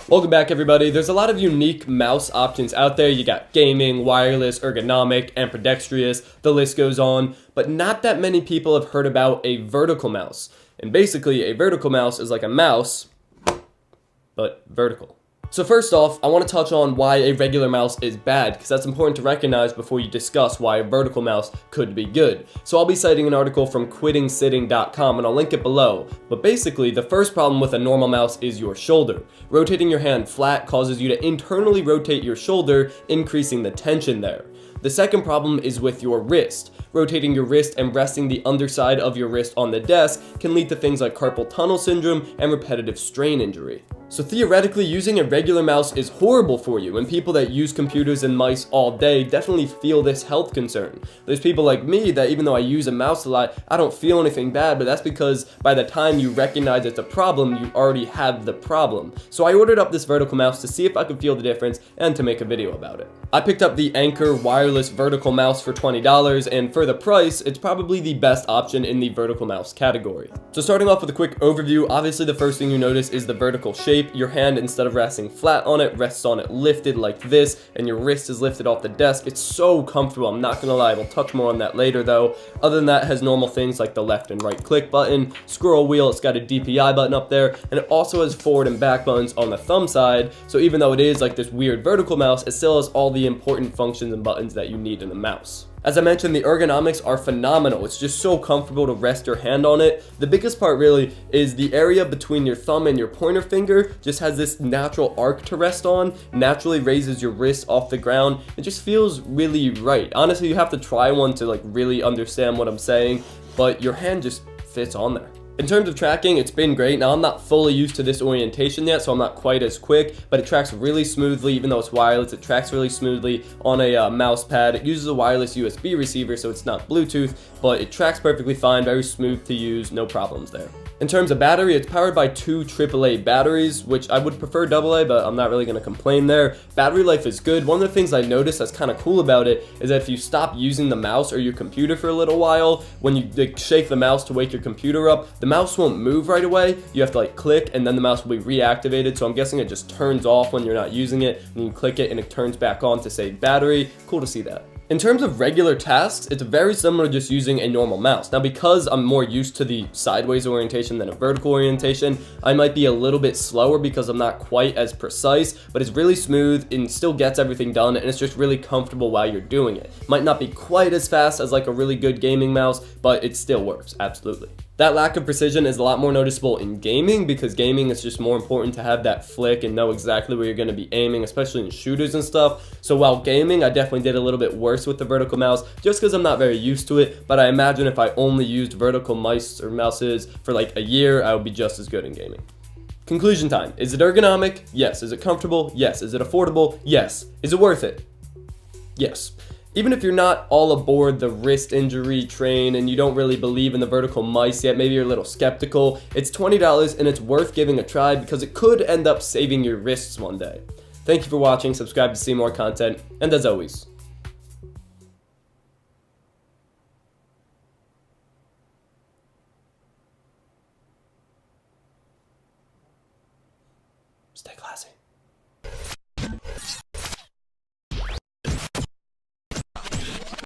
Welcome back, everybody. There's a lot of unique mouse options out there. You got gaming, wireless, ergonomic, ambidextrous, the list goes on, but not that many people have heard about a vertical mouse. And basically, a vertical mouse is like a mouse, but vertical. So first off, I want to touch on why a regular mouse is bad, because that's important to recognize before you discuss why a vertical mouse could be good. So I'll be citing an article from quittingsitting.com, and I'll link it below. But basically, the first problem with a normal mouse is your shoulder. Rotating your hand flat causes you to internally rotate your shoulder, increasing the tension there. The second problem is with your wrist. Rotating your wrist and resting the underside of your wrist on the desk can lead to things like carpal tunnel syndrome and repetitive strain injury. So theoretically, using a regular mouse is horrible for you, and people that use computers and mice all day definitely feel this health concern. There's people like me that even though I use a mouse a lot, I don't feel anything bad, but that's because by the time you recognize it's a problem, you already have the problem. So I ordered up this vertical mouse to see if I could feel the difference and to make a video about it. I picked up the Anker wireless vertical mouse for $20, and for the price, it's probably the best option in the vertical mouse category. So starting off with a quick overview, obviously the first thing you notice is the vertical shape. Your hand, instead of resting flat on it, rests on it lifted like this, and your wrist is lifted off the desk. It's so comfortable, I'm not gonna lie. We'll touch more on that later though. Other than that, it has normal things like the left and right click button, scroll wheel, it's got a DPI button up there, and it also has forward and back buttons on the thumb side. So even though it is like this weird vertical mouse, it still has all the important functions and buttons that you need in a mouse. As I mentioned, the ergonomics are phenomenal. It's just so comfortable to rest your hand on it. The biggest part really is the area between your thumb and your pointer finger just has this natural arc to rest on, naturally raises your wrist off the ground. It just feels really right. Honestly, you have to try one to like really understand what I'm saying, but your hand just fits on there. In terms of tracking, it's been great. Now, I'm not fully used to this orientation yet, so I'm not quite as quick, but it tracks really smoothly. Even though it's wireless, it tracks really smoothly on a mouse pad. It uses a wireless USB receiver, so it's not Bluetooth, but it tracks perfectly fine, very smooth to use, no problems there. In terms of battery, it's powered by two AAA batteries, which I would prefer AA, but I'm not really going to complain there. Battery life is good. One of the things I noticed that's kind of cool about it is that if you stop using the mouse or your computer for a little while, when you shake the mouse to wake your computer up, the mouse won't move right away. You have to like click and then the mouse will be reactivated. So I'm guessing it just turns off when you're not using it, and you click it and it turns back on to save battery. Cool to see that. In terms of regular tasks, it's very similar to just using a normal mouse. Now, because I'm more used to the sideways orientation than a vertical orientation, I might be a little bit slower because I'm not quite as precise, but it's really smooth and still gets everything done, and it's just really comfortable while you're doing it. Might not be quite as fast as like a really good gaming mouse, but it still works, absolutely. That lack of precision is a lot more noticeable in gaming, because gaming is just more important to have that flick and know exactly where you're going to be aiming, especially in shooters and stuff. So while gaming, I definitely did a little bit worse with the vertical mouse just because I'm not very used to it, but I imagine if I only used vertical mice or mouses for like a year, I would be just as good in gaming. Conclusion time. Is it ergonomic? Yes. Is it comfortable? Yes. Is it affordable? Yes. Is it worth it? Yes. Even if you're not all aboard the wrist injury train and you don't really believe in the vertical mice yet, maybe you're a little skeptical, it's $20 and it's worth giving a try because it could end up saving your wrists one day. Thank you for watching, subscribe to see more content, and as always, stay classy.